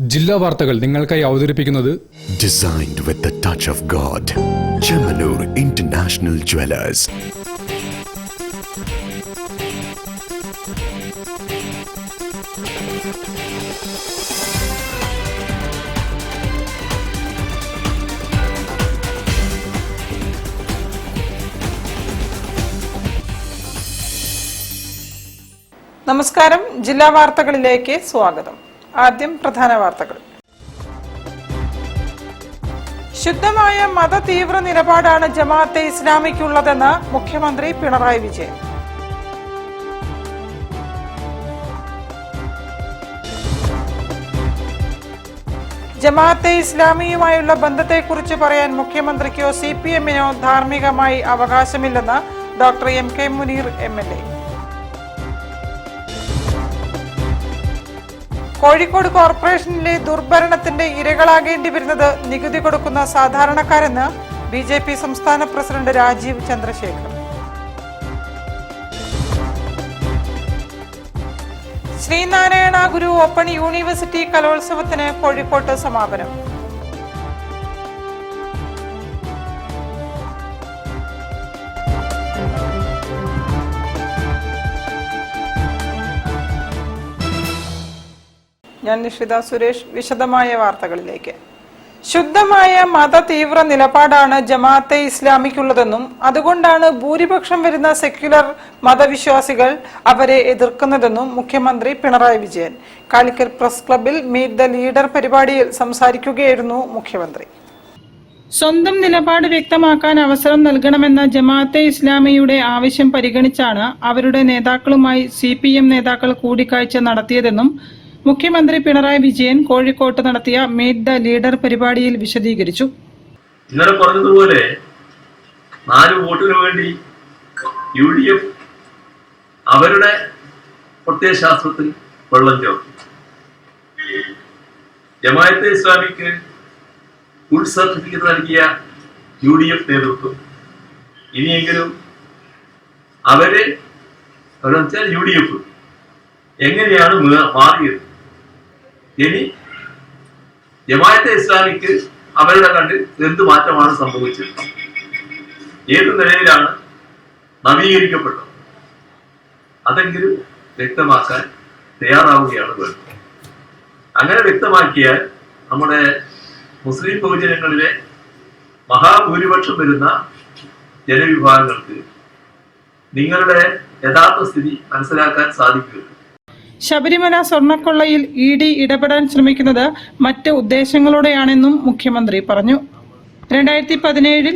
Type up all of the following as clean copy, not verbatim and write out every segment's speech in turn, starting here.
ജില്ലാ വാർത്തകൾ നിങ്ങൾക്കായി അവതരിപ്പിക്കുന്നത് Designed with the touch of God. Chemanur International Jewelers. നമസ്കാരം. ജില്ലാ വാർത്തകളിലേക്ക് സ്വാഗതം. ആദ്യം പ്രധാന വാർത്തകൾ. ശുദ്ധമായ മത തീവ്ര നിലപാടാണ് ജമാഅത്തെ ഇസ്ലാമിക്കുള്ളതെന്ന് മുഖ്യമന്ത്രി പിണറായി വിജയൻ. ജമാഅത്തെ ഇസ്ലാമിയുമായുള്ള ബന്ധത്തെക്കുറിച്ച് പറയാൻ മുഖ്യമന്ത്രിക്കോ CPM-നോ ധാർമ്മികമായി അവകാശമില്ലെന്ന് doctor MK Muneer MLA. Kozhikode കോർപ്പറേഷനിലെ ദുർഭരണത്തിന്റെ ഇരകളാകേണ്ടി വരുന്നത് നികുതി കൊടുക്കുന്ന സാധാരണക്കാരെന്ന് BJP സംസ്ഥാന president Rajeev Chandrasekhar. Sreenarayana Guru open university കലോത്സവത്തിന് കോഴിക്കോട്ട് സമാപനം. ഞാൻ നിഷിത സുരേഷ്. വിശദമായ വാർത്തകളിലേക്ക്. ശുദ്ധമായ മത തീവ്ര നിലപാടാണ് ജമാഅത്തെ ഇസ്ലാമിക്കുള്ളതെന്നും അതുകൊണ്ടാണ് ഭൂരിപക്ഷം വരുന്ന സെക്യുലർ മതവിശ്വാസികൾ അവരെ എതിർക്കുന്നതെന്നും മുഖ്യമന്ത്രി പിണറായി വിജയൻ കാലിക്കറ്റ് പ്രസ് ക്ലബിൽ മീറ്റ് ദ ലീഡർ പരിപാടിയിൽ സംസാരിക്കുകയായിരുന്നു മുഖ്യമന്ത്രി. സ്വന്തം നിലപാട് വ്യക്തമാക്കാൻ അവസരം നൽകണമെന്ന ജമാഅത്തെ ഇസ്ലാമിയുടെ ആവശ്യം പരിഗണിച്ചാണ് അവരുടെ നേതാക്കളുമായി CPM നേതാക്കൾ കൂടിക്കാഴ്ച നടത്തിയതെന്നും മുഖ്യമന്ത്രി പിണറായി വിജയൻ കോഴിക്കോട്ട് നടത്തിയ മീറ്റ് ദ ലീഡർ പരിപാടിയിൽ വിശദീകരിച്ചു. ഇന്നലെ പറഞ്ഞതുപോലെ 4 വോട്ടിന് വേണ്ടി UDF അവരുടെ പ്രത്യയശാസ്ത്രത്തിൽ വെള്ളം ചേർത്തു. ജമാഅത്തെ ഇസ്ലാമിക്ക് ഫുൾ സർട്ടിഫിക്കറ്റ് നൽകിയ UDF നേതൃത്വം ഇനിയെങ്കിലും അവരെന്നുവെച്ചാൽ UDF എങ്ങനെയാണ് മാറിയത്? ഇനി ജമാഅത്തെ ഇസ്ലാമിക്ക് അവരുടെ കണ്ടിൽ എന്ത് മാറ്റമാണ് സംഭവിച്ചത്? ഏത് നിലയിലാണ് നവീകരിക്കപ്പെട്ടത്? അതെങ്കിലും വ്യക്തമാക്കാൻ തയ്യാറാവുകയാണ് വേണ്ടത്. അങ്ങനെ വ്യക്തമാക്കിയാൽ നമ്മുടെ മുസ്ലിം ബഹുജനങ്ങളിലെ മഹാഭൂരിപക്ഷം വരുന്ന ജനവിഭാഗങ്ങൾക്ക് നിങ്ങളുടെ യഥാർത്ഥ സ്ഥിതി മനസ്സിലാക്കാൻ സാധിക്കുക. ശബരിമല സ്വർണ്ണക്കൊള്ളയിൽ ED ഇടപെടാൻ ശ്രമിക്കുന്നത് മറ്റ് ഉദ്ദേശങ്ങളോടെയാണെന്നും മുഖ്യമന്ത്രി പറഞ്ഞു. 2017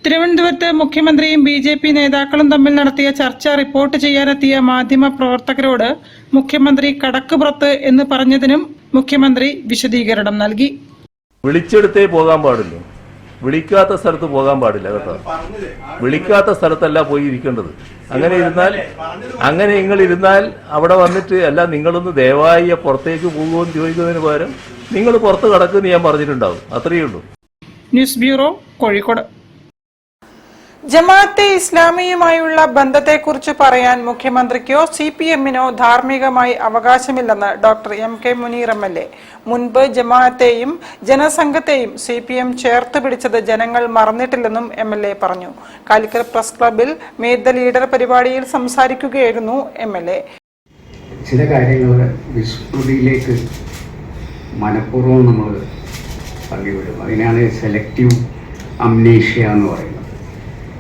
തിരുവനന്തപുരത്ത് മുഖ്യമന്ത്രിയും BJP നേതാക്കളും തമ്മിൽ നടത്തിയ ചർച്ച റിപ്പോർട്ട് ചെയ്യാനെത്തിയ മാധ്യമ പ്രവർത്തകരോട് മുഖ്യമന്ത്രി കടക്കുപുറത്ത് എന്ന് പറഞ്ഞതിനും മുഖ്യമന്ത്രി വിശദീകരണം നൽകി. വിളിച്ചെടുത്തേ പോകാൻ പാടുള്ളൂ, വിളിക്കാത്ത സ്ഥലത്ത് പോകാൻ പാടില്ല കേട്ടോ. വിളിക്കാത്ത സ്ഥലത്തല്ല പോയി ഇരിക്കേണ്ടത്. അങ്ങനെ നിങ്ങൾ ഇരുന്നാൽ അവിടെ വന്നിട്ട് അല്ല നിങ്ങളൊന്ന് ദയവായി പുറത്തേക്ക് പോകുമെന്ന് ചോദിക്കുന്നതിന് പകരം നിങ്ങൾ പുറത്ത് കിടക്കുമെന്ന് ഞാൻ പറഞ്ഞിട്ടുണ്ടാവും. അത്രയേ ഉള്ളൂ. News bureau, Kozhikode. ജമാഅത്തെ ഇസ്ലാമിയുമായുള്ള ബന്ധത്തെക്കുറിച്ച് പറയാൻ മുഖ്യമന്ത്രിക്കോ CPM-നോ ധാർമ്മികമായി അവകാശമില്ലെന്ന് ഡോക്ടർ MK മുനീർ MLA. മുൻപ് ജമാഅത്തെയും ജനസംഘത്തെയും CPM ചേർത്ത് പിടിച്ചത് ജനങ്ങൾ മറന്നിട്ടില്ലെന്നും MLA പറഞ്ഞു. കാലിക്കറ്റ് പ്രസ് ക്ലബിൽ മീറ്റ് ദ ലീഡർ പരിപാടിയിൽ സംസാരിക്കുകയായിരുന്നു MLA. ചില കാര്യങ്ങൾ വിസ്മൃതിയിലേക്ക് മനഃപൂർവ്വം നമ്മൾ തള്ളിവിടും. അതിനാണ് സെലക്റ്റീവ് അംനേഷ്യ എന്ന് പറയുന്നത്.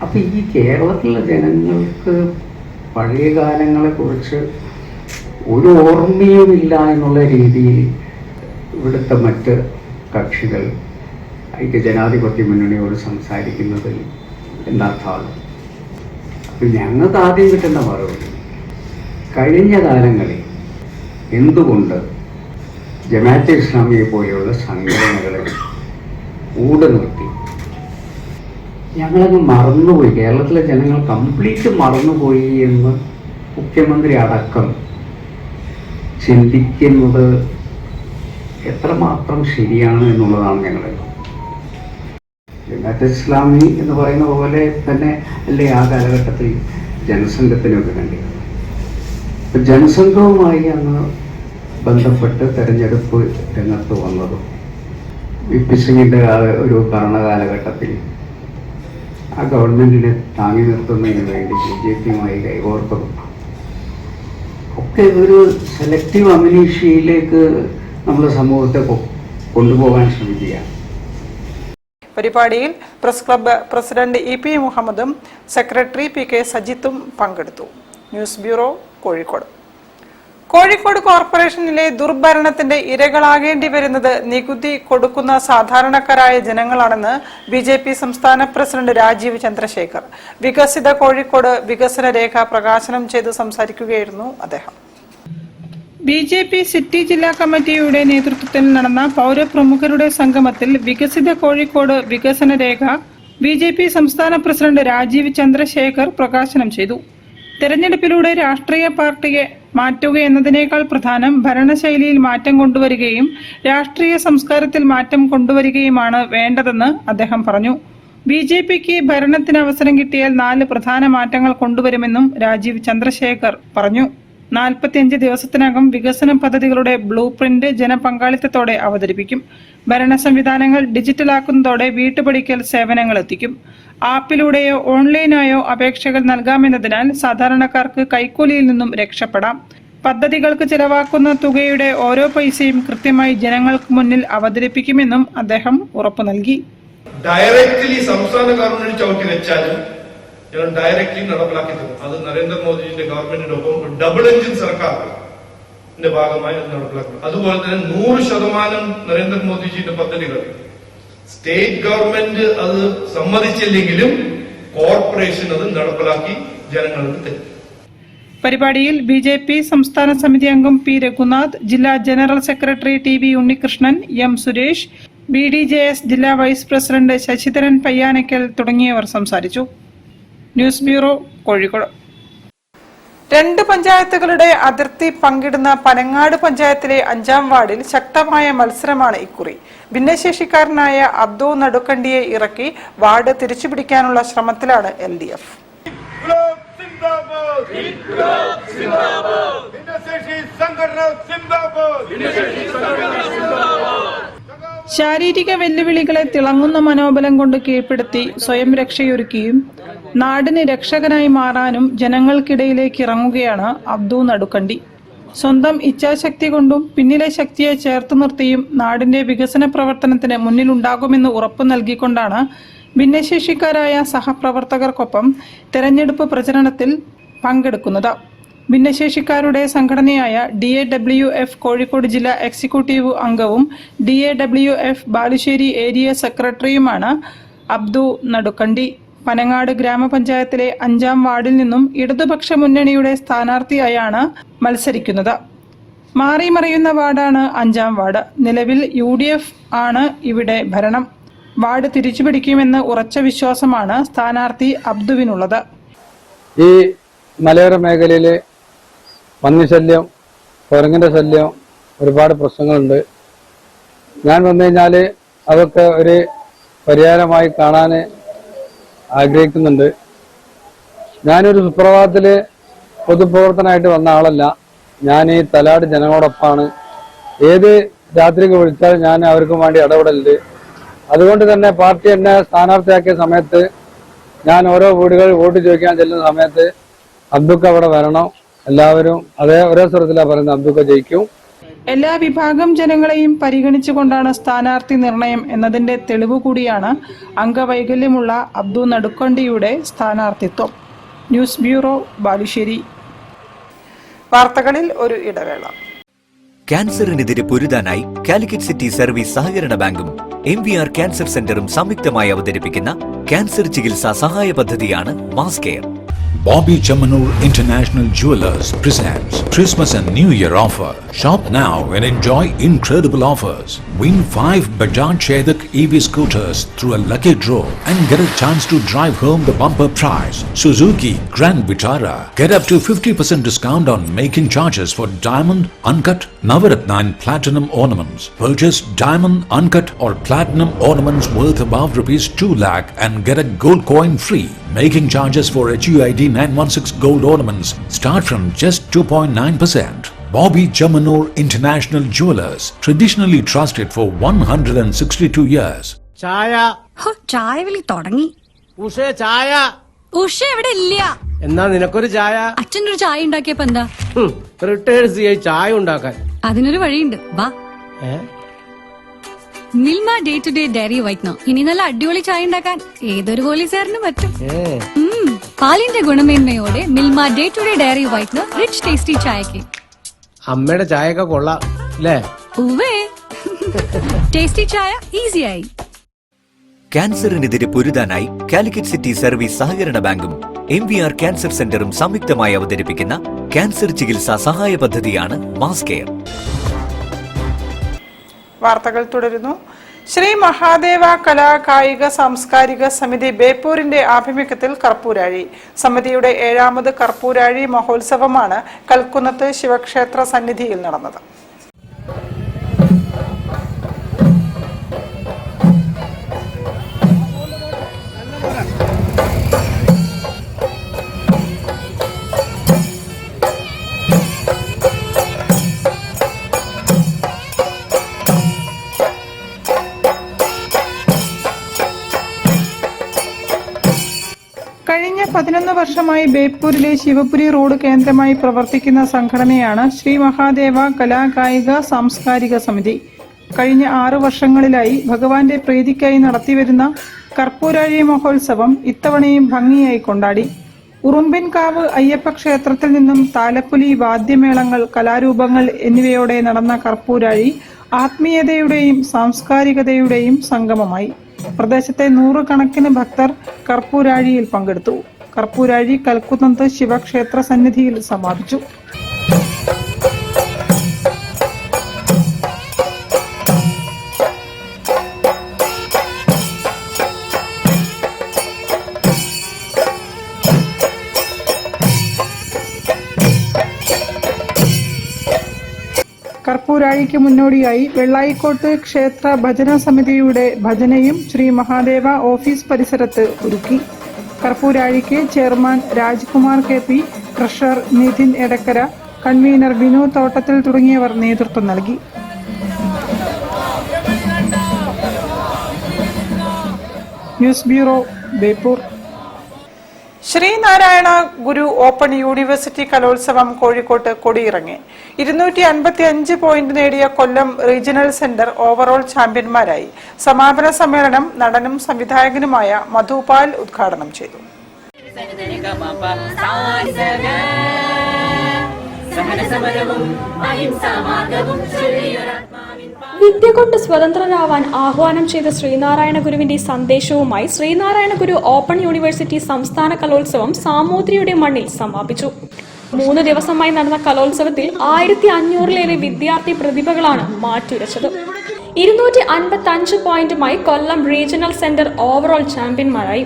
അപ്പം ഈ കേരളത്തിലെ ജനങ്ങൾക്ക് പഴയ കാലങ്ങളെക്കുറിച്ച് ഒരു ഓർമ്മയുമില്ല എന്നുള്ള രീതിയിൽ ഇവിടുത്തെ മറ്റ് കക്ഷികൾ ഐക്യജനാധിപത്യ മുന്നണിയോട് സംസാരിക്കുന്നതിൽ എന്താർത്ഥമാണ്? അപ്പം ഞങ്ങൾക്ക് ആദ്യം കിട്ടുന്ന മറുപടി, കഴിഞ്ഞ കാലങ്ങളിൽ എന്തുകൊണ്ട് ജമാഅത്തെ ഇസ്ലാമിയെ പോലെയുള്ള സംഘടനകളെ നിർത്തി ഞങ്ങളങ്ങ് മറന്നുപോയി, കേരളത്തിലെ ജനങ്ങൾ കംപ്ലീറ്റ് മറന്നുപോയി എന്ന് മുഖ്യമന്ത്രി അടക്കം ചിന്തിക്കുന്നത് എത്രമാത്രം ശരിയാണ് എന്നുള്ളതാണ് ഞങ്ങളുടെ. ജമാഅത്തെ ഇസ്ലാമി എന്ന് പറയുന്ന പോലെ തന്നെ അല്ലേ ആ കാലഘട്ടത്തിൽ ജനസംഘത്തിനൊക്കെ കണ്ടിരുന്നത്. ജനസംഘവുമായി അന്ന് ബന്ധപ്പെട്ട് തെരഞ്ഞെടുപ്പ് രംഗത്ത് വന്നതും വി.പി. സിംഗിൻ്റെ ഒരു ഭരണകാലഘട്ടത്തിൽ ആ ഗവൺമെൻറ്റിനെ താങ്ങി നിർത്തുന്നതിന് വേണ്ടി BJP-യുമായി കൈകോർത്തതും ഒക്കെ ഒരു സെലക്റ്റീവ് അമിനീഷ്യയിലേക്ക് നമ്മുടെ സമൂഹത്തെ കൊണ്ടുപോകാൻ ശ്രമിക്കുകയാണ്. പരിപാടിയിൽ പ്രസ് ക്ലബ്ബ് പ്രസിഡന്റ് EP മുഹമ്മദും സെക്രട്ടറി PK സജിത്തും പങ്കെടുത്തു. News bureau, Kozhikode. കോഴിക്കോട് കോർപ്പറേഷനിലെ ദുർഭരണത്തിന്റെ ഇരകളാകേണ്ടി വരുന്നത് നികുതി കൊടുക്കുന്ന സാധാരണക്കാരായ ജനങ്ങളാണെന്ന് BJP സംസ്ഥാന പ്രസിഡന്റ് രാജീവ് ചന്ദ്രശേഖർ വികസിത കോഴിക്കോട് വികസന രേഖ പ്രകാശനം ചെയ്ത് സംസാരിക്കുകയായിരുന്നു അദ്ദേഹം. BJP സിറ്റി ജില്ലാ കമ്മിറ്റിയുടെ നേതൃത്വത്തിൽ നടന്ന പൗരപ്രമുഖരുടെ സംഗമത്തിൽ വികസിത കോഴിക്കോട് വികസന രേഖ BJP സംസ്ഥാന പ്രസിഡന്റ് രാജീവ് ചന്ദ്രശേഖർ പ്രകാശനം ചെയ്തു. തെരഞ്ഞെടുപ്പിലൂടെ രാഷ്ട്രീയ പാർട്ടിയെ മാറ്റുക എന്നതിനേക്കാൾ പ്രധാനം ഭരണശൈലിയിൽ മാറ്റം കൊണ്ടുവരികയും രാഷ്ട്രീയ സംസ്കാരത്തിൽ മാറ്റം കൊണ്ടുവരികയുമാണ് വേണ്ടതെന്ന് അദ്ദേഹം പറഞ്ഞു. BJPക്ക് ഭരണത്തിന് അവസരം കിട്ടിയാൽ 4 പ്രധാന മാറ്റങ്ങൾ കൊണ്ടുവരുമെന്നും രാജീവ് ചന്ദ്രശേഖർ പറഞ്ഞു. 45 ദിവസത്തിനകം വികസന പദ്ധതികളുടെ ബ്ലൂ പ്രിന്റ് ജനപങ്കാളിത്തത്തോടെ അവതരിപ്പിക്കും. ഭരണ സംവിധാനങ്ങൾ ഡിജിറ്റലാക്കുന്നതോടെ വീട്ടുപടിക്കൽ സേവനങ്ങൾ എത്തിക്കും. ആപ്പിലൂടെയോ ഓൺലൈനായോ അപേക്ഷകൾ നൽകാമെന്നതിനാൽ സാധാരണക്കാർക്ക് കൈക്കൂലിയിൽ നിന്നും രക്ഷപ്പെടാം. പദ്ധതികൾക്ക് ചെലവാക്കുന്ന തുകയുടെ ഓരോ പൈസയും കൃത്യമായി ജനങ്ങൾക്ക് മുന്നിൽ അവതരിപ്പിക്കുമെന്നും അദ്ദേഹം ഉറപ്പു നൽകി. ഡയറക്റ്റ്ലി സംസ്ഥാന ഗവൺമെന്റ് ചവിട്ടി വെച്ചാലും ഞങ്ങൾ ഡയറക്റ്റ്ലി നടപ്പിലാക്കി തരും. അത് നരേന്ദ്രമോദിജിന്റെ ഗവൺമെന്റിനൊപ്പം ഡബിൾ എഞ്ചിൻ സർക്കാരിന്റെ ഭാഗമായി അത് നടപ്പിലാക്കും. അതുപോലെ തന്നെ 100% നരേന്ദ്രമോദിജിന്റെ പദ്ധതികൾ സ്റ്റേറ്റ് ഗവൺമെന്റ് അത് സമ്മതിച്ചില്ലെങ്കിലും കോർപ്പറേഷൻ അത് നടപ്പിലാക്കി ജനങ്ങൾക്ക് തരും. പരിപാടിയിൽ BJP സംസ്ഥാന സമിതി അംഗം P. രഘുനാഥ്, ജില്ലാ general secretary TB Unnikrishnan, M. Suresh, BDJS ജില്ലാ വൈസ് പ്രസിഡന്റ് ശശിധരൻ പയ്യാനക്കൽ തുടങ്ങിയവർ സംസാരിച്ചു. News bureau, Kozhikode. 2 പഞ്ചായത്തുകളുടെ അതിർത്തി പങ്കിടുന്ന പനങ്ങാട് പഞ്ചായത്തിലെ 5-ാം വാർഡിൽ ശക്തമായ മത്സരമാണ് ഇക്കുറി. ഭിന്നശേഷിക്കാരനായ അബ്ദു നടുക്കണ്ടിയെ ഇറക്കി വാർഡ് തിരിച്ചുപിടിക്കാനുള്ള ശ്രമത്തിലാണ് LDF. ശാരീരിക വെല്ലുവിളികളെ തിളങ്ങുന്ന മനോബലം കൊണ്ട് കീഴ്പ്പെടുത്തി സ്വയം രക്ഷയൊരുക്കിയും നാടിന് രക്ഷകനായി മാറാനും ജനങ്ങൾക്കിടയിലേക്ക് ഇറങ്ങുകയാണ് അബ്ദു നടുക്കണ്ടി. സ്വന്തം ഇച്ഛാശക്തി കൊണ്ടും പിന്നിലെ ശക്തിയെ ചേർത്ത് നിർത്തിയും നാടിന്റെ വികസന പ്രവർത്തനത്തിന് മുന്നിലുണ്ടാകുമെന്ന് ഉറപ്പു നൽകിക്കൊണ്ടാണ് ഭിന്നശേഷിക്കാരായ സഹപ്രവർത്തകർക്കൊപ്പം തെരഞ്ഞെടുപ്പ് പ്രചരണത്തിൽ പങ്കെടുക്കുന്നത്. ഭിന്നശേഷിക്കാരുടെ സംഘടനയായ DAWF കോഴിക്കോട് ജില്ലാ എക്സിക്യൂട്ടീവ് അംഗവും DAWF ബാലുശ്ശേരി ഏരിയ സെക്രട്ടറിയുമാണ് അബ്ദു നടുക്കണ്ടി. പനങ്ങാട് ഗ്രാമപഞ്ചായത്തിലെ 5-ാം വാർഡിൽ നിന്നും ഇടതുപക്ഷ മുന്നണിയുടെ സ്ഥാനാർത്ഥിയായാണ് മത്സരിക്കുന്നത്. മാറിമറിയുന്ന വാർഡാണ് 5-ാം വാർഡ്. നിലവിൽ UDF ആണ് ഇവിടെ ഭരണം. വാർഡ് തിരിച്ചുപിടിക്കുമെന്ന് ഉറച്ച വിശ്വാസമാണ് സ്ഥാനാർത്ഥി അബ്ദുവിനുള്ളത്. ഈ മലയോര മേഖലയില് പന്നിശല്യം, കുരങ്ങിന്റെ ശല്യം, ഒരുപാട് പ്രശ്നങ്ങളുണ്ട്. ഞാൻ വന്നു കഴിഞ്ഞാല് അതൊക്കെ ഒരു പരിഹാരമായി കാണാൻ ആഗ്രഹിക്കുന്നുണ്ട്. ഞാനൊരു സുപ്രഭാതത്തില് പൊതുപ്രവർത്തനമായിട്ട് വന്ന ആളല്ല. ഞാൻ ഈ തലാട് ജനങ്ങളോടൊപ്പമാണ്. ഏത് രാത്രിക്ക് വിളിച്ചാലും ഞാൻ അവർക്കും വേണ്ടി ഇടപെടലുണ്ട്. അതുകൊണ്ട് തന്നെ പാർട്ടി എന്നെ സ്ഥാനാർത്ഥിയാക്കിയ സമയത്ത് ഞാൻ ഓരോ വീടുകളിൽ വോട്ട് ചോദിക്കാൻ ചെല്ലുന്ന സമയത്ത് അബ്ദുക്ക അവിടെ വരണം, എല്ലാവരും ഒരേ സ്വരത്തിലാണ് പറയുന്നത്, അബ്ദുക്ക ജയിക്കും. എല്ലാ വിഭാഗം ജനങ്ങളെയും പരിഗണിച്ചുകൊണ്ടാണ് സ്ഥാനാർത്ഥി നിർണയം എന്നതിന്റെ തെളിവ് കൂടിയാണ് അംഗവൈകല്യമുള്ള അബ്ദു നടുക്കണ്ടിയുടെ സ്ഥാനാർത്ഥിത്വം. News bureau, Balussery. വാർത്തകളിൽ ഒരു ഇടവേള. ക്യാൻസറിനെതിരെ പൊരുതാനായി കാലിക്കറ്റ് സിറ്റി സർവീസ് സഹകരണ ബാങ്കും MVR ക്യാൻസർ സെന്ററും സംയുക്തമായി അവതരിപ്പിക്കുന്ന ക്യാൻസർ ചികിത്സാ സഹായ പദ്ധതിയാണ് mass care. Bobby Chamanur International Jewelers presents Christmas and New Year offer. Shop now and enjoy incredible offers. Win 5 Bajaj Chetak EV scooters through a lucky draw and get a chance to drive home the bumper prize. Suzuki Grand Vitara. Get up to 50% discount on making charges for diamond, uncut, Navaratna and platinum ornaments. Purchase diamond, uncut or platinum ornaments worth above ₹2 lakh and get a gold coin free. Making charges for HUID 916 gold ornaments start from just 2.9%. Bobby Chamanur International Jewelers, traditionally trusted for 162 years. ചായ ചായ വിളി തുടങ്ങി. ഉഷേ ചായ. ഉഷ ഇവിടെ ഇല്ല. എന്നാ നിനക്കൊരു ചായ. അച്ഛനൊരു ചായ ഉണ്ടാക്കിയപ്പോ എന്താ? റിട്ടയർഡ് CI ചായ ഉണ്ടാക്കാൻ. അതിനൊരു വഴിയുണ്ട്, വാ. Milma day to day dairy whitener. ഇനി നല്ല അടിപൊളി ചായ ഉണ്ടാക്കാൻ ഏതൊരു പോലീസുകാരനും പറ്റും. പാലിന്റെ ഗുണമേന്മയോടെ Milma day to day dairy whitener rich tasty ചായക്ക്. അമ്മയുടെ ചായയൊക്കെ കൊള്ളാം അല്ലേ? ഉവ്വേ, ടേസ്റ്റി ചായ ഈസിയായി. ക്യാൻസറിനെതിരെ പൊരുതാനായി കാലിക്കറ്റ് സിറ്റി സർവീസ് സഹകരണ ബാങ്കും MVR ക്യാൻസർ സെന്ററും സംയുക്തമായി അവതരിപ്പിക്കുന്ന ക്യാൻസർ ചികിത്സാ സഹായ പദ്ധതിയാണ് മാസ് കെയർ. വാർത്തകൾ തുടരുന്നു. ശ്രീ മഹാദേവ കലാ കായിക സാംസ്കാരിക സമിതി ബേപ്പൂരിന്റെ ആഭിമുഖ്യത്തിൽ കർപ്പൂരാഴി. സമിതിയുടെ 7ാമത് കർപ്പൂരാഴി മഹോത്സവമാണ് കൽക്കുന്നത്ത് ശിവക്ഷേത്ര സന്നിധിയിൽ നടന്നത്. കഴിഞ്ഞ 11 വർഷമായി ബേപ്പൂരിലെ ശിവപുരി റോഡ് കേന്ദ്രമായി പ്രവർത്തിക്കുന്ന സംഘടനയാണ് ശ്രീ മഹാദേവ കലാ കായിക സാംസ്കാരിക സമിതി. കഴിഞ്ഞ 6 വർഷങ്ങളിലായി ഭഗവാന്റെ പ്രീതിക്കായി നടത്തിവരുന്ന കർപ്പൂരാഴി മഹോത്സവം ഇത്തവണയും ഭംഗിയായി കൊണ്ടാടി. ഉറുമ്പിൻകാവ് അയ്യപ്പ ക്ഷേത്രത്തിൽ നിന്നും താലപ്പൊലി, വാദ്യമേളങ്ങൾ, കലാരൂപങ്ങൾ എന്നിവയോടെ നടന്ന കർപ്പൂരാഴി ആത്മീയതയുടെയും സാംസ്കാരികതയുടെയും സംഗമമായി. പ്രദേശത്തെ 100 കണക്കിന് ഭക്തർ കർപ്പൂരാഴിയിൽ പങ്കെടുത്തു. കർപ്പൂരാഴി കൽക്കുന്നത്ത് ശിവക്ഷേത്ര സന്നിധിയിൽ സമാപിച്ചു. കർപ്പൂരാഴിക്ക് മുന്നോടിയായി വെള്ളായിക്കോട്ട് ക്ഷേത്ര ഭജന സമിതിയുടെ ഭജനയും ശ്രീ മഹാദേവ ഓഫീസ് പരിസരത്ത് ഒരുക്കി. കർപ്പൂരാഴിക്ക് chairman Rajkumar KP, treasurer Nithin Edakkara, convener Binu Thottathil തുടങ്ങിയവർ നേതൃത്വം നൽകി. News bureau, Beypore. Sreenarayana Guru open university കലോത്സവം കോഴിക്കോട്ട് കൊടിയിറങ്ങി. 255 പോയിന്റ് നേടിയ കൊല്ലം റീജിയണൽ സെന്റർ ഓവറോൾ ചാമ്പ്യന്മാരായി. സമാപന സമ്മേളനം നടനും സംവിധായകനുമായ മധുപാൽ ഉദ്ഘാടനം ചെയ്തു. വിദ്യ കൊണ്ട് സ്വതന്ത്രരാവാൻ ആഹ്വാനം ചെയ്ത ശ്രീനാരായണ ഗുരുവിന്റെ സന്ദേശവുമായി ശ്രീനാരായണ ഗുരു ഓപ്പൺ യൂണിവേഴ്സിറ്റി സംസ്ഥാന കലോത്സവം സാമൂതിരിയുടെ മണ്ണിൽ സമാപിച്ചു. 3 ദിവസമായി നടന്ന കലോത്സവത്തിൽ 1500-ലേറെ വിദ്യാർത്ഥി പ്രതിഭകളാണ് മാറ്റുരച്ചത്. 255 പോയിന്റുമായി കൊല്ലം റീജിയണൽ സെന്റർ ഓവറോൾ ചാമ്പ്യന്മാരായി.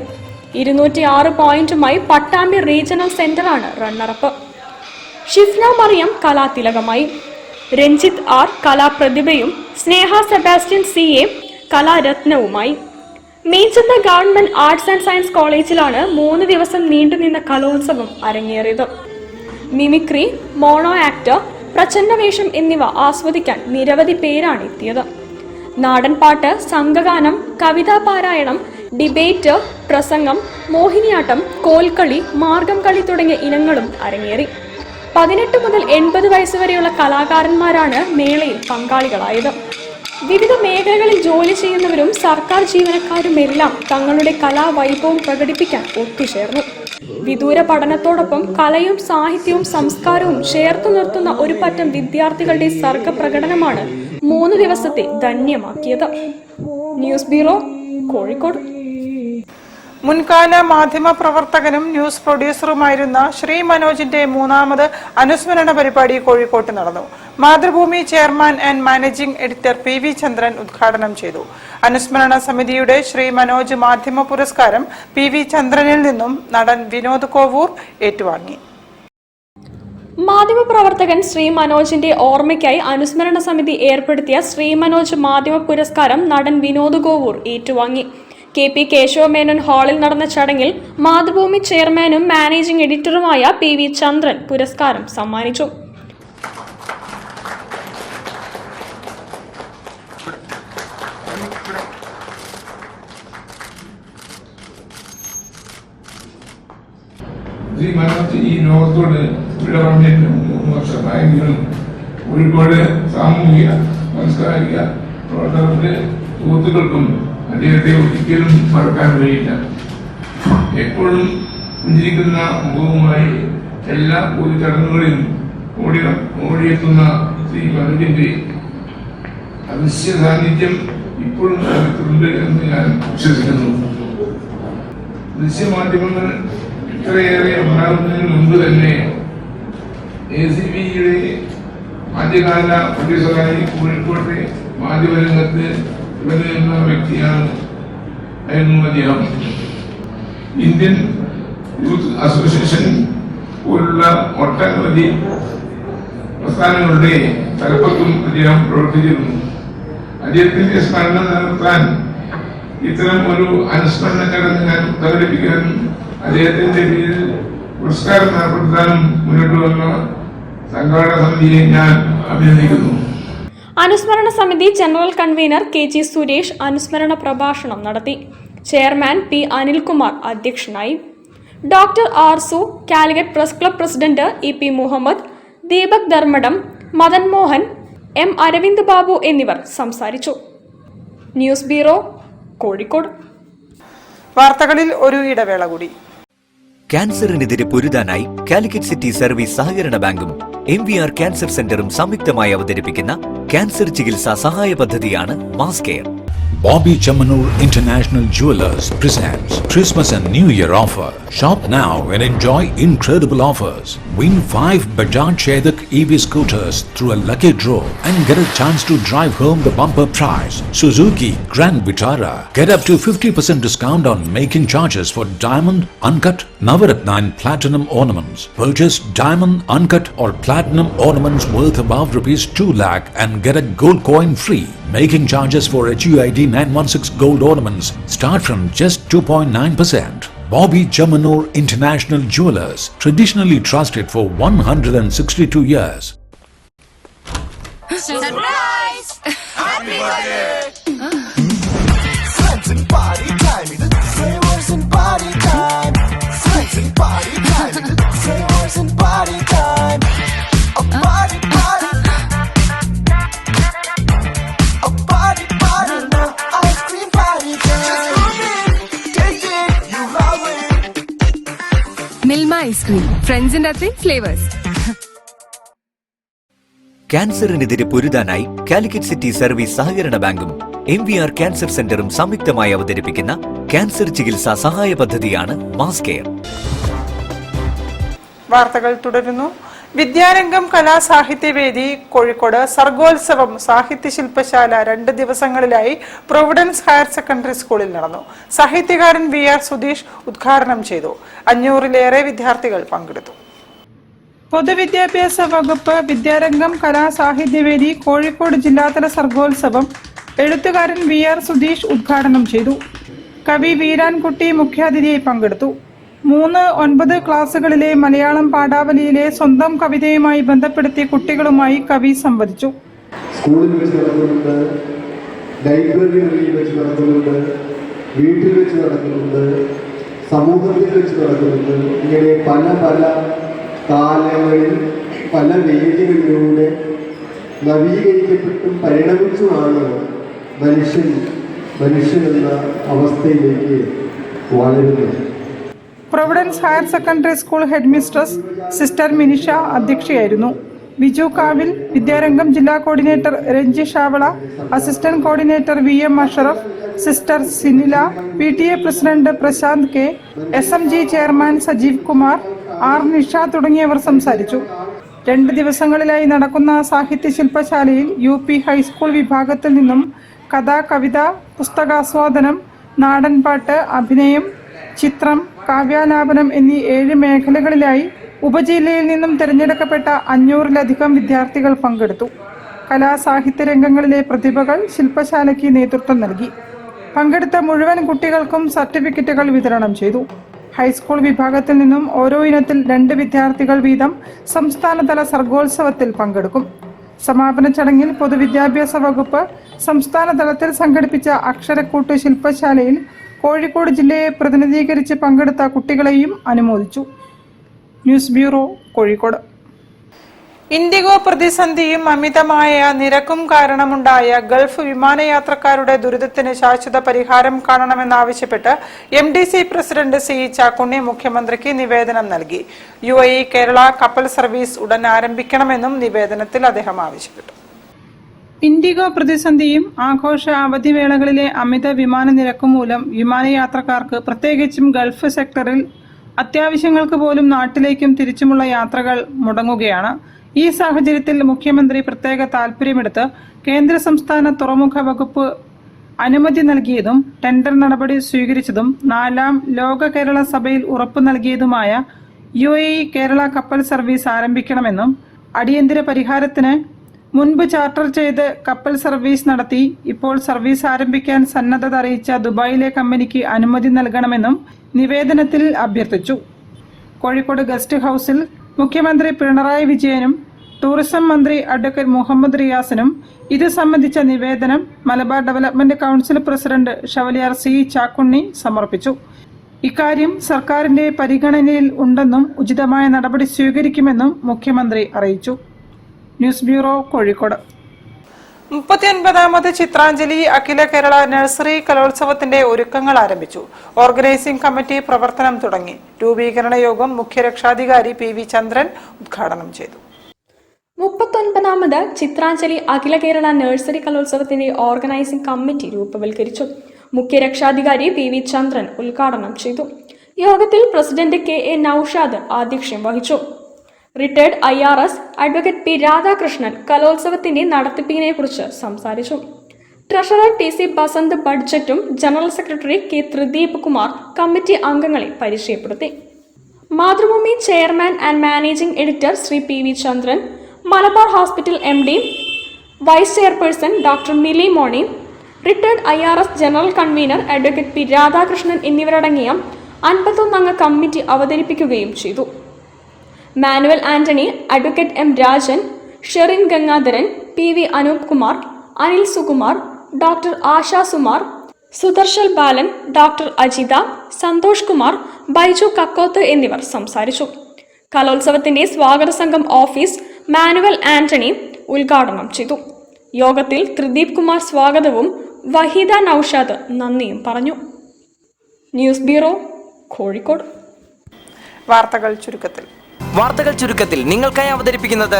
206 പോയിന്റുമായി പട്ടാമ്പി റീജിയണൽ സെന്ററാണ് റണ്ണറപ്പ്. ഷിഫ്ന മറിയം കലാതിലകമായി. രഞ്ജിത്ത് R കലാപ്രതിഭയും സ്നേഹ സെബാസ്റ്റ്യൻ CA കലാരത്നവുമായി. Meenchanda government arts and science കോളേജിലാണ് 3 ദിവസം നീണ്ടുനിന്ന കലോത്സവം അരങ്ങേറിയത്. മിമിക്രി, മോണോ ആക്ടർ, പ്രച്ഛന്നവേഷം എന്നിവ ആസ്വദിക്കാൻ നിരവധി പേരാണ് എത്തിയത്. നാടൻപാട്ട്, സംഘഗാനം, കവിതാ പാരായണം, ഡിബേറ്റ്, പ്രസംഗം, മോഹിനിയാട്ടം, കോൽക്കളി, മാർഗം കളി തുടങ്ങിയ ഇനങ്ങളും അരങ്ങേറി. 18 മുതൽ 80 വയസ്സുവരെയുള്ള കലാകാരന്മാരാണ് മേളയിൽ പങ്കാളികളായത്. വിവിധ മേഖലകളിൽ ജോലി ചെയ്യുന്നവരും സർക്കാർ ജീവനക്കാരുമെല്ലാം തങ്ങളുടെ കലാവൈഭവം പ്രകടിപ്പിക്കാൻ ഒത്തുചേർന്നു. വിദൂര പഠനത്തോടൊപ്പം കലയും സാഹിത്യവും സംസ്കാരവും ചേർത്തു നിർത്തുന്ന ഒരു പറ്റം വിദ്യാർത്ഥികളുടെ സർഗപ്രകടനമാണ് 3 ദിവസത്തെ ധന്യമാക്കിയത്. News bureau, Kozhikode. മുൻകാല മാധ്യമ പ്രവർത്തകനും ന്യൂസ് പ്രൊഡ്യൂസറുമായിരുന്ന ശ്രീ മനോജിന്റെ 3ാമത് അനുസ്മരണ പരിപാടി കോഴിക്കോട്ട് നടന്നു. Mathrubhumi chairman and managing editor PV Chandran ഉദ്ഘാടനം ചെയ്തു. അനുസ്മരണ സമിതിയുടെ ശ്രീ മനോജ് മാധ്യമ പുരസ്കാരം PV ചന്ദ്രനിൽ നിന്നും നടൻ വിനോദ് കോവൂർ ഏറ്റുവാങ്ങി. മാധ്യമപ്രവർത്തകൻ ശ്രീ മനോജിന്റെ ഓർമ്മയ്ക്കായി അനുസ്മരണ സമിതി ഏർപ്പെടുത്തിയ ശ്രീ മനോജ് മാധ്യമ പുരസ്കാരം നടൻ വിനോദ് കോവൂർ ഏറ്റുവാങ്ങി. KP കേശവമേനോൻ ഹാളിൽ നടന്ന ചടങ്ങിൽ മാതൃഭൂമി ചെയർമാനും മാനേജിംഗ് എഡിറ്ററുമായ PV ചന്ദ്രൻ പുരസ്കാരം സമ്മാനിച്ചു. ശ്രീ മനോജ് ഈ ലോകത്തോട് ഇവിടെ വന്നിട്ട് 3 വർഷമായെങ്കിലും കോഴിക്കോട് സാമൂഹിക സാംസ്കാരിക പ്രവർത്തകർക്ക് സുഹൃത്തുക്കൾക്കും അദ്ദേഹത്തെ ഒരിക്കലും മറക്കാൻ കഴിയില്ല. എപ്പോഴും പുഞ്ചിരിക്കുന്ന മുഖവുമായി എല്ലാ പൊതു ചടങ്ങുകളിലും ഓടിയെത്തുന്ന ശ്രീ മനോജിന്റെ അദൃശ്യ സാന്നിധ്യം ഇപ്പോഴും അടുത്തുണ്ട് എന്ന് ഞാൻ വിശ്വസിക്കുന്നു. ദൃശ്യമാധ്യമങ്ങൾ ഇത്രയേറെ ഉണ്ടാകുന്നതിന് മുമ്പ് തന്നെ ACBയുടെ ആദ്യകാല പ്രൊഡ്യൂസറായി കോഴിക്കോട്ടെ മാധ്യമരംഗത്ത് നിലനിന്ന വ്യക്തിയായിരുന്നു അദ്ദേഹം. ഇന്ത്യൻ യൂത്ത് അസോസിയേഷൻ പോലുള്ള ഒട്ടനവധി പ്രസ്ഥാനങ്ങളുടെ തലപ്പത്തും അദ്ദേഹം പ്രവർത്തിച്ചിരുന്നു. അദ്ദേഹത്തിന്റെ സ്മരണ നിലനിർത്താൻ ഇത്തരം ഒരു അനുസ്മരണ ചടങ്ങ് ഞാൻ സംഘടിപ്പിക്കാനും അദ്ദേഹത്തിന്റെ പേരിൽ പുരസ്കാരം ഏർപ്പെടുത്താനും മുന്നോട്ട് വന്ന സംഘാടക സമിതിയെ ഞാൻ അഭിനന്ദിക്കുന്നു. അനുസ്മരണ സമിതി ജനറൽ കൺവീനർ KG സുരേഷ് അനുസ്മരണ പ്രഭാഷണം നടത്തി. ചെയർമാൻ P അനിൽകുമാർ അധ്യക്ഷനായി. Doctor Arsu, Calicut press club president EP Muhammad, Deepak Dharmadam, Madan Mohan, M Aravind Babu എന്നിവർ സംസാരിച്ചു. News bureau, Kozhikode. വാർത്തകളിൽ ഒരു ഇടവേള കൂടി. ക്യാൻസറിനെതിരെ പൊരുതാനായി കാലിക്കറ്റ് സിറ്റി സർവീസ് സഹകരണ ബാങ്കും MVR ക്യാൻസർ സെന്ററും സംയുക്തമായി അവതരിപ്പിക്കുന്ന ക്യാൻസർ ചികിത്സാ സഹായ പദ്ധതിയാണ് mass care. Bobby Chamanur International Jewelers presents Christmas and New Year offer. Shop now and enjoy incredible offers. Win 5 Bajaj Chetak EV scooters through a lucky draw and get a chance to drive home the bumper prize. Suzuki Grand Vitara. Get up to 50% discount on making charges for diamond, uncut, Navaratna and platinum ornaments. Purchase diamond, uncut or platinum ornaments worth above rupees 2 lakh and get a gold coin free. Making charges for HUID 916 gold ornaments start from just 2.9%. Bobby Chamanur International Jewelers, traditionally trusted for 162 years. Surprise! Happy birthday! Friends and party time, flavors and party time. Friends and party time, flavors and party time. A party party. A party party, no ice cream party time. Just move it, take it, you love it. Milma ice cream. Friends and nothing flavors. ക്യാൻസറിനെതിരെ പൊരുതാനായി Calicut city service സഹകരണ ബാങ്കും MVR cancer സെന്ററും സംയുക്തമായി അവതരിപ്പിക്കുന്ന cancer ചികിത്സാ സഹായ പദ്ധതിയാണ് മാസ് കെയർ. വാർത്തകൾ തുടരുന്നു. വിദ്യാരംഗം കലാസാഹിത്യവേദി കോഴിക്കോട് സർഗോത്സവം സാഹിത്യ ശില്പശാല 2 ദിവസങ്ങളിലായി പ്രൊവിഡൻസ് ഹയർ സെക്കൻഡറി സ്കൂളിൽ നടന്നു. സാഹിത്യകാരൻ VR സുധീഷ് ഉദ്ഘാടനം ചെയ്തു. 500-ലേറെ വിദ്യാർത്ഥികൾ പങ്കെടുത്തു. പൊതുവിദ്യാഭ്യാസ വകുപ്പ് വിദ്യാരംഗം കലാസാഹിത്യവേദി കോഴിക്കോട് ജില്ലാതല സർഗോത്സവം എഴുത്തുകാരൻ VR സുധീഷ് ഉദ്ഘാടനം ചെയ്തു. കവി വീരാൻകുട്ടി മുഖ്യാതിഥിയായി പങ്കെടുത്തു. 3-9 ക്ലാസുകളിലെ മലയാളം പാഠാവലിയിലെ സ്വന്തം കവിതയുമായി ബന്ധപ്പെടുത്തി കുട്ടികളുമായി കവി സംവദിച്ചു. സ്കൂളിൽ വെച്ച് നടക്കുന്നുണ്ട്, ലൈബ്രറികളിൽ വെച്ച് നടക്കുന്നുണ്ട്, വീട്ടിൽ വെച്ച് നടക്കുന്നുണ്ട്, സമൂഹത്തിൽ വെച്ച് നടക്കുന്നുണ്ട്. ഇങ്ങനെ പല പല കാലങ്ങളിൽ പല വേദികളിലൂടെ നവീകരിക്കപ്പെട്ടും പരിണമിച്ചുമാണ് മനുഷ്യൻ എന്ന അവസ്ഥയിലേക്ക് വളരുന്നത്. Providence higher secondary school head mistress sister Minisha അധ്യക്ഷയായിരുന്നു. ബിജു കാവിൽ, വിദ്യാരംഗം ജില്ലാ coordinator Ranji Shavala, assistant coordinator VM Ashraf, sister Sinila, PTA president Prashanth K, SMG chairman Sajeev Kumar, R Nisha തുടങ്ങിയവർ സംസാരിച്ചു. 2 ദിവസങ്ങളിലായി നടക്കുന്ന സാഹിത്യ ശില്പശാലയിൽ UP ഹൈസ്കൂൾ വിഭാഗത്തിൽ നിന്നും കഥ, കവിത, പുസ്തകാസ്വാദനം, നാടൻപാട്ട്, അഭിനയം, ചിത്രം, കാവ്യാലാപനം എന്നീ 7 മേഖലകളിലായി ഉപജില്ലയിൽ നിന്നും തിരഞ്ഞെടുക്കപ്പെട്ട 500-ലധികം വിദ്യാർത്ഥികൾ പങ്കെടുത്തു. കലാസാഹിത്യ രംഗങ്ങളിലെ പ്രതിഭകൾ ശില്പശാലയ്ക്ക് നേതൃത്വം നൽകി. പങ്കെടുത്ത മുഴുവൻ കുട്ടികൾക്കും സർട്ടിഫിക്കറ്റുകൾ വിതരണം ചെയ്തു. ഹൈസ്കൂൾ വിഭാഗത്തിൽ നിന്നും ഓരോ ഇനത്തിൽ 2 വിദ്യാർത്ഥികൾ വീതം സംസ്ഥാനതല സർഗോത്സവത്തിൽ പങ്കെടുക്കും. സമാപന ചടങ്ങിൽ പൊതുവിദ്യാഭ്യാസ വകുപ്പ് സംസ്ഥാന തലത്തിൽ സംഘടിപ്പിച്ച അക്ഷരക്കൂട്ട് ശില്പശാലയിൽ കോഴിക്കോട് ജില്ലയെ പ്രതിനിധീകരിച്ച് പങ്കെടുത്ത കുട്ടികളെയും അനുമോദിച്ചു. News bureau, Kozhikode. ഇൻഡിഗോ പ്രതിസന്ധിയും അമിതമായ നിരക്കും കാരണമുണ്ടായ ഗൾഫ് വിമാനയാത്രക്കാരുടെ ദുരിതത്തിന് ശാശ്വത പരിഹാരം കാണണമെന്നാവശ്യപ്പെട്ട് MDC പ്രസിഡന്റ് C. ചാക്കുണ്ണി മുഖ്യമന്ത്രിക്ക് നിവേദനം നൽകി. UAE കേരള കപ്പൽ സർവീസ് ഉടൻ ആരംഭിക്കണമെന്നും നിവേദനത്തിൽ അദ്ദേഹം ആവശ്യപ്പെട്ടു. ഇൻഡിഗോ പ്രതിസന്ധിയും ആഘോഷ അവധിവേളകളിലെ അമിത വിമാന നിരക്കും മൂലം വിമാനയാത്രക്കാർക്ക്, പ്രത്യേകിച്ചും ഗൾഫ് സെക്ടറിൽ അത്യാവശ്യങ്ങൾക്ക് പോലും നാട്ടിലേക്കും തിരിച്ചുമുള്ള യാത്രകൾ മുടങ്ങുകയാണ്. ഈ സാഹചര്യത്തിൽ മുഖ്യമന്ത്രി പ്രത്യേക താൽപര്യമെടുത്ത് കേന്ദ്ര സംസ്ഥാന തുറമുഖ വകുപ്പ് അനുമതി നൽകിയതും ടെൻഡർ നടപടി സ്വീകരിച്ചതും 4ാം ലോക കേരള സഭയിൽ ഉറപ്പു നൽകിയതുമായ UAE കേരള കപ്പൽ സർവീസ് ആരംഭിക്കണമെന്നും അടിയന്തര പരിഹാരത്തിന് മുൻപ് ചാർട്ടർ ചെയ്ത് കപ്പൽ സർവീസ് നടത്തി ഇപ്പോൾ സർവീസ് ആരംഭിക്കാൻ സന്നദ്ധത അറിയിച്ച ദുബായിലെ കമ്പനിക്ക് അനുമതി നൽകണമെന്നും നിവേദനത്തിൽ അഭ്യർത്ഥിച്ചു. കോഴിക്കോട് ഗസ്റ്റ് ഹൌസിൽ മുഖ്യമന്ത്രി പിണറായി വിജയനും ടൂറിസം മന്ത്രി അഡ്വക്കേറ്റ് മുഹമ്മദ് റിയാസിനും ഇത് സംബന്ധിച്ച നിവേദനം Malabar development council president Chevalier C. Chakkunni സമർപ്പിച്ചു. ഇക്കാര്യം സർക്കാരിന്റെ പരിഗണനയിൽ ഉണ്ടെന്നും ഉചിതമായ നടപടി സ്വീകരിക്കുമെന്നും മുഖ്യമന്ത്രി അറിയിച്ചു. News bureau, Kozhikode. 39ാമത് ചിത്രാഞ്ജലി അഖില കേരള നഴ്സറി കലോത്സവത്തിന്റെ ഒരുക്കങ്ങൾ ആരംഭിച്ചു. ഓർഗനൈസിംഗ് കമ്മിറ്റി പ്രവർത്തനം തുടങ്ങി. രൂപീകരണ യോഗം മുഖ്യരക്ഷാധികാരി PV ചന്ദ്രൻ ഉദ്ഘാടനം ചെയ്തു. 39ാമത് ചിത്രാഞ്ജലി അഖില കേരള നഴ്സറി കലോത്സവത്തിന്റെ ഓർഗനൈസിംഗ് കമ്മിറ്റി രൂപവൽക്കരിച്ചു. മുഖ്യരക്ഷാധികാരി PV ചന്ദ്രൻ ഉദ്ഘാടനം ചെയ്തു. യോഗത്തിൽ പ്രസിഡന്റ് KA നൌഷാദ് അധ്യക്ഷം വഹിച്ചു. Retired IRS advocate P. Radhakrishnan കലോത്സവത്തിന്റെ നടത്തിപ്പിനെ കുറിച്ച് സംസാരിച്ചു. ട്രഷറർ TC ബസന്ത് ബഡ്ജറ്റും general secretary K. Thrideep Kumar committee അംഗങ്ങളെ പരിചയപ്പെടുത്തി. Mathrubhumi chairman and managing editor Shri PV Chandran, Malabar hospital MD vice chairperson doctor Mili Moni, retired IRS general convener advocate P. Radhakrishnan എന്നിവരടങ്ങിയ 51 അംഗ കമ്മിറ്റി അവതരിപ്പിക്കുകയും ചെയ്തു. Manuel Antony, advocate M. Rajan, Sherin Gangadharan, PV Anoop Kumar, Anil Sukumar, doctor Asha Sumar, Sudarshal Balan, doctor Ajitha, Santhosh Kumar, Baiju Kakkoth എന്നിവർ സംസാരിച്ചു. കലോത്സവത്തിന്റെ സ്വാഗത സംഘം ഓഫീസ് മാനുവൽ ആന്റണി ഉദ്ഘാടനം ചെയ്തു. യോഗത്തിൽ ത്രിദീപ് കുമാർ സ്വാഗതവും വഹീദ നൌഷാദ് നന്ദിയും പറഞ്ഞു. News bureau, Kozhikode. വാർത്തകൾ ചുരുക്കത്തിൽ നിങ്ങൾക്കായി അവതരിപ്പിക്കുന്നത്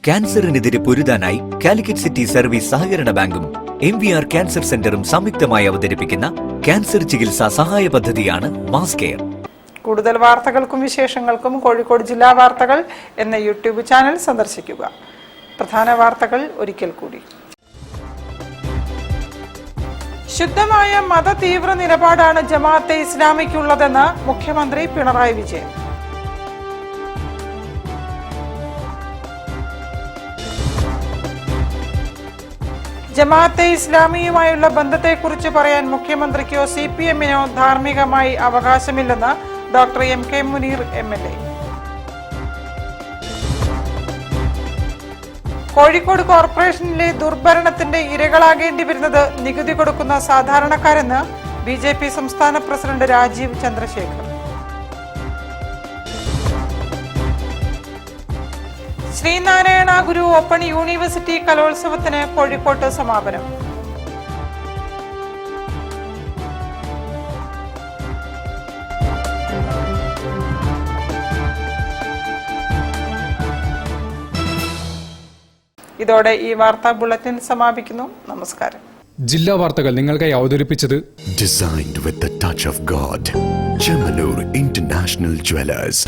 ക്യാൻസറിനെതിരെ പൊരുതാനായി കാലിക്കറ്റ് സിറ്റി സർവീസ് സഹകരണ ബാങ്കും MVR ക്യാൻസർ സെന്ററും സംയുക്തമായി അവതരിപ്പിക്കുന്ന ക്യാൻസർ ചികിത്സാ സഹായ പദ്ധതിയാണ് മാസ് കെയർ. കൂടുതൽ വാർത്തകൾക്കും വിശേഷങ്ങൾക്കും കോഴിക്കോട് ജില്ലാ വാർത്തകൾ എന്ന യൂട്യൂബ് ചാനൽ സന്ദർശിക്കുക. പ്രധാന വാർത്തകൾ ഒരിക്കൽ കൂടി. ശുദ്ധമായ മത തീവ്ര നിലപാടാണ് ജമാഅത്തെ ഇസ്ലാമിക്കുള്ളതെന്ന് മുഖ്യമന്ത്രി പിണറായി വിജയൻ. ജമാഅത്തെ ഇസ്ലാമിയുമായുള്ള ബന്ധത്തെക്കുറിച്ച് പറയാൻ മുഖ്യമന്ത്രിക്കോ CPM-നോ ധാർമ്മികമായി അവകാശമില്ലെന്ന് doctor MK Muneer MLA. Kozhikode കോർപ്പറേഷനിലെ ദുർഭരണത്തിന്റെ ഇരകളാകേണ്ടി വരുന്നത് നികുതി കൊടുക്കുന്ന സാധാരണക്കാരെന്ന് BJP സംസ്ഥാന president Rajeev Chandrasekhar. Sreenarayana Guru open university കലോത്സവത്തിന് കോഴിക്കോട്ട് സമാപനം. ഇതോടെ ഈ വാർത്താ ബുള്ളറ്റിൻ സമാപിക്കുന്നു. നമസ്കാരം. ജില്ലാ വാർത്തകൾ നിങ്ങൾക്കായി അവതരിപ്പിച്ചത് Designed with the touch of God. Chemanur International Jewelers.